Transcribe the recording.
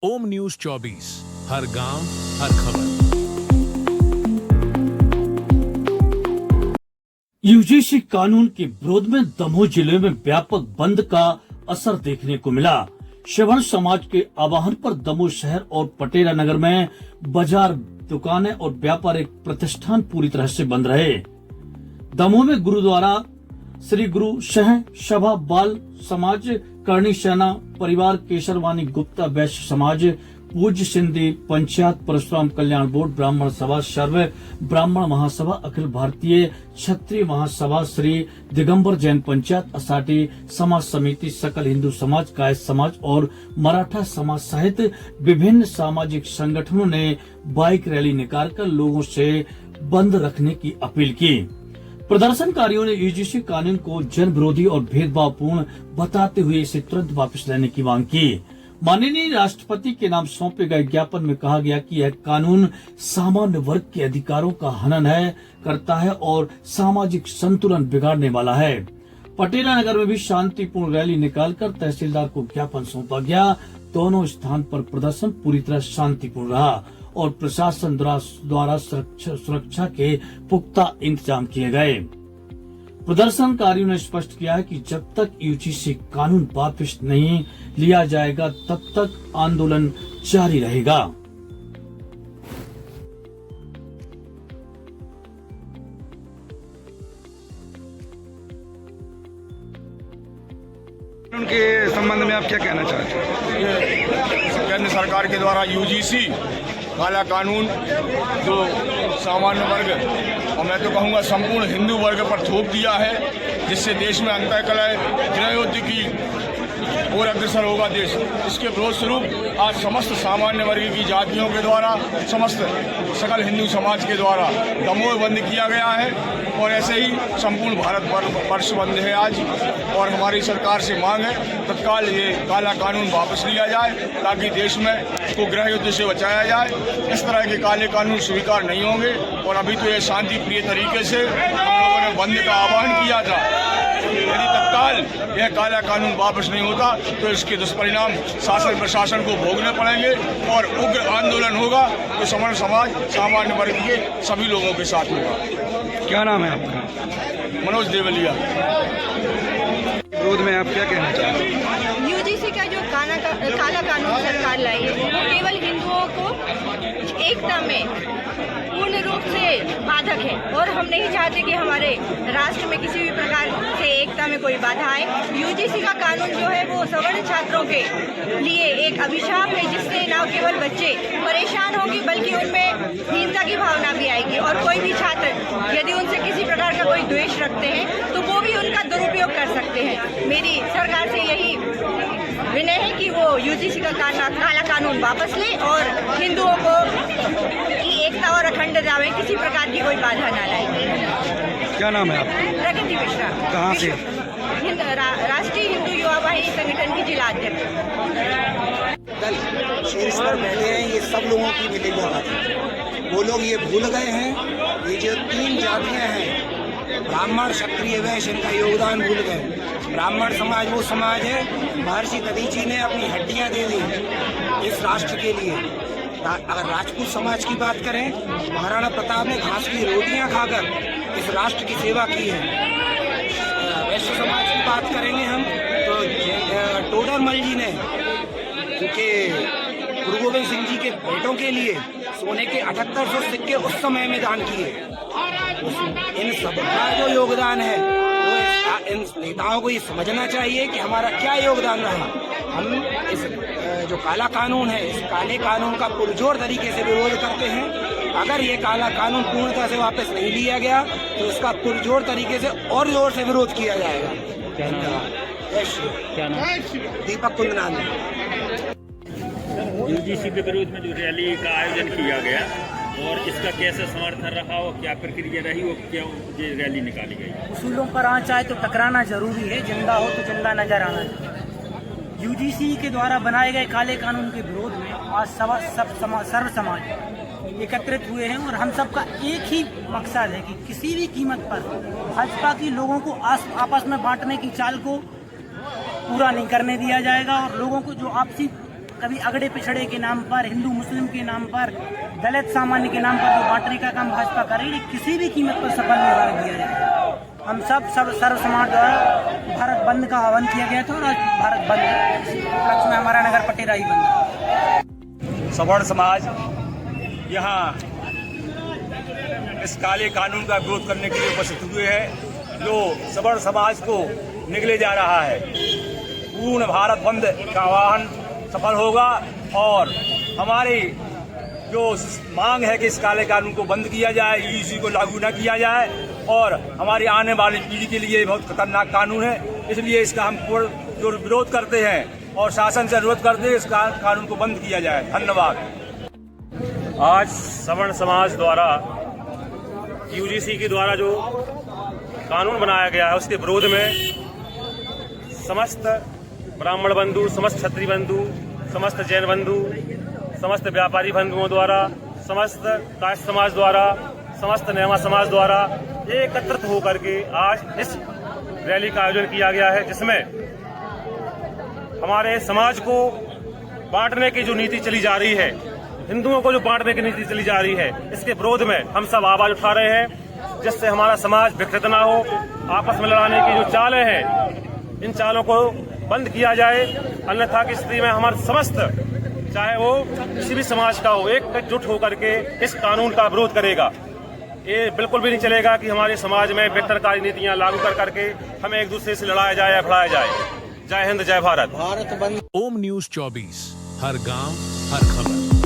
ओम news 24 हर गांव हर खबर। UGC कानून के विरोध में दमोह जिले में व्यापक बंद का असर देखने को मिला। श्रवण समाज के आह्वान पर दमोह शहर और पटेला नगर में बाजार, दुकानें और व्यापारिक प्रतिष्ठान पूरी तरह से बंद रहे। दमोह में गुरुद्वारा श्री गुरु शह सभा बाल समाज करणी सेना परिवार केशरवानी गुप्ता वैश्य समाज पूज्य सिंधी पंचायत परशुराम कल्याण बोर्ड ब्राह्मण सभा सर्व ब्राह्मण महासभा अखिल भारतीय क्षत्रिय महासभा श्री दिगंबर जैन पंचायत असाटी समाज समिति सकल हिंदू समाज कायस्थ समाज और मराठा समाज सहित विभिन्न सामाजिक संगठनों ने बाइक रैली निकालकर लोगों से बंद रखने की अपील की। प्रदर्शनकारियों ने यूजीसी कानून को जन विरोधी और भेदभावपूर्ण बताते हुए इसे तुरंत वापस लेने की मांग की। माननीय राष्ट्रपति के नाम सौंपे गए ज्ञापन में कहा गया कि यह कानून सामान्य वर्ग के अधिकारों का हनन करता है और सामाजिक संतुलन बिगाड़ने वाला है। पटेला नगर में भी शांतिपूर्ण रैली निकालकर तहसीलदार को ज्ञापन सौंपा गया। दोनों स्थान पर प्रदर्शन पूरी तरह शांतिपूर्ण रहा और प्रशासन द्वारा सुरक्षा के पुख्ता इंतजाम किए गए। प्रदर्शनकारियों ने स्पष्ट किया है कि जब तक यूजीसी कानून वापस नहीं लिया जाएगा तब तक आंदोलन जारी रहेगा। उनके संबंध में आप क्या कहना चाहते हैं? केंद्र सरकार के द्वारा यूजीसी काला कानून जो सामान्य वर्ग और मैं तो कहूँगा संपूर्ण हिंदू वर्ग पर थोप दिया है, जिससे देश में अंतःकलह गृहयुद्ध की और अग्रसर होगा देश। इसके विरोध स्वरूप आज समस्त सामान्य वर्ग की जातियों के द्वारा समस्त सकल हिंदू समाज के द्वारा दमोह बंद किया गया है और ऐसे ही संपूर्ण भारत वर्ष बंद है आज। और हमारी सरकार से मांग है तत्काल ये काला कानून वापस लिया जाए ताकि देश में को गृह युद्ध से बचाया जाए। इस तरह के काले कानून स्वीकार नहीं होंगे और अभी तो ये शांति प्रिय तरीके से हम लोगों ने बंद का आह्वान किया था। यदि तत्काल यह काला कानून वापस नहीं होता तो इसके दुष्परिणाम शासन प्रशासन को भोगने पड़ेंगे और उग्र आंदोलन होगा जो समर्ण समाज सामान्य वर्ग के सभी लोगों के साथ होगा। क्या नाम है आपका? मनोज देवलिया। विरोध में आप क्या कहना चाहते हैं? यूजीसी का जो काला कानून सरकार लाई है वो केवल हिंदुओं को एकता में पूर्ण रूप से बाधक है और हम नहीं चाहते कि हमारे राष्ट्र में किसी भी प्रकार से एकता में कोई बाधा आए। यूजीसी का कानून जो है वो सवर्ण छात्रों के लिए एक अभिशाप है, जिससे न केवल बच्चे परेशान होंगे बल्कि उनमें हीनता की भावना भी आएगी और कोई भी छात्र यदि उनसे किसी प्रकार का कोई द्वेष रखते हैं तो वो भी उनका दुरुपयोग कर सकते हैं। मेरी सरकार से यही विनय है कि वो यूजीसी का काला कानून वापस ले और हिंदुओं को की एकता और अखंडता में किसी प्रकार की कोई बाधा न लाए। क्या नाम है आपका? प्रगति मिश्रा। कहाँ से? राष्ट्रीय हिंदू युवा वाहिनी संगठन की जिला अध्यक्ष। दल शीर्ष पर बैठे हैं, ये सब लोगों की मिलीभगत है। वो लोग ये भूल गए हैं, ये जो तीन जातियां हैं ब्राह्मण क्षत्रिय वैश्य, इनका योगदान भूल गए। ब्राह्मण समाज वो समाज है, महर्षि दधीची ने अपनी हड्डियां दे दी इस राष्ट्र के लिए। अगर राजपूत समाज की बात करें, महाराणा प्रताप ने घास की रोटियां खाकर इस राष्ट्र की सेवा की है। वैश्य समाज की बात करेंगे हम तो टोडरमल जी ने उनके गुरु गोविंद सिंह जी के बेटों के लिए सोने के 7800 सिक्के उस समय में दान किए। इन सबका जो योगदान है वो इन नेताओं को ये समझना चाहिए कि हमारा क्या योगदान रहा। हम इस जो काला कानून है, इस काले कानून का पुरजोर तरीके से विरोध करते हैं। अगर ये काला कानून पूर्णतः से वापस नहीं लिया गया तो इसका पुरजोर तरीके से और जोर से विरोध किया जाएगा। दीपक कुंदनानी। यूजीसी के विरोध में जो रैली का आयोजन किया गया और इसका कैसे समर्थन रहा और क्या प्रक्रिया रही और क्या ये रैली निकाली गई? उसूलों पर आँच आए तो टकराना जरूरी है, जिंदा हो तो जिंदा नजर आना चाहिए। यूजीसी के द्वारा बनाए गए काले कानून के विरोध में आज सर्व समाज एकत्रित हुए हैं और हम सबका एक ही मकसद है कि किसी भी कीमत पर भाजपा की लोगों को आपस में बांटने की चाल को पूरा नहीं करने दिया जाएगा और लोगों को जो आपसी कभी अगड़े पिछड़े के नाम पर, हिंदू मुस्लिम के नाम पर, दलित सामान्य के नाम पर जो बांटने का काम भाजपा कर रही है, किसी भी कीमत पर सफल नहीं होने दिया जाए। हम सर्व समाज द्वारा भारत बंद का आह्वान किया गया था और आज भारत बंद है। इस उपलक्ष्य में हमारा नगर पटेरा ही बंद है। सवर्ण समाज यहाँ इस काले कानून का विरोध करने के लिए उपस्थित हुए हैं, जो सवर्ण समाज को निगले जा रहा है। पूर्ण भारत बंद का आह्वान सफल होगा और हमारी जो मांग है कि इस काले कानून को बंद किया जाए, यूजीसी को लागू न किया जाए और हमारी आने वाली पीढ़ी के लिए बहुत खतरनाक कानून है, इसलिए इसका हम जो विरोध करते हैं और शासन से अनुरोध करते हैं इस कानून को बंद किया जाए। धन्यवाद। आज सवर्ण समाज द्वारा यूजीसी के द्वारा जो कानून बनाया गया है उसके विरोध में समस्त ब्राह्मण बंधु, समस्त क्षत्रिय बंधु, समस्त जैन बंधु, समस्त व्यापारी बंधुओं द्वारा, समस्त काष्ठ समाज द्वारा, समस्त नेमा समाज द्वारा एकत्रित होकर के आज इस रैली का आयोजन किया गया है, जिसमें हमारे समाज को बांटने की जो नीति चली जा रही है, हिंदुओं को जो बांटने की नीति चली जा रही है, इसके विरोध में हम सब आवाज उठा रहे हैं, जिससे हमारा समाज विकृत न हो। आपस में लड़ाने की जो चालें हैं, इन चालों को बंद किया जाए, अन्यथा की स्थिति में हमारे समस्त, चाहे वो किसी भी समाज का हो, एकजुट होकर के इस कानून का विरोध करेगा। ये बिल्कुल भी नहीं चलेगा कि हमारे समाज में विघटनकारी नीतियां लागू कर करके हमें एक दूसरे से लड़ाया जाए या भड़ाया जाए। जय हिंद, जय भारत। ओम न्यूज 24, हर गांव हर खबर।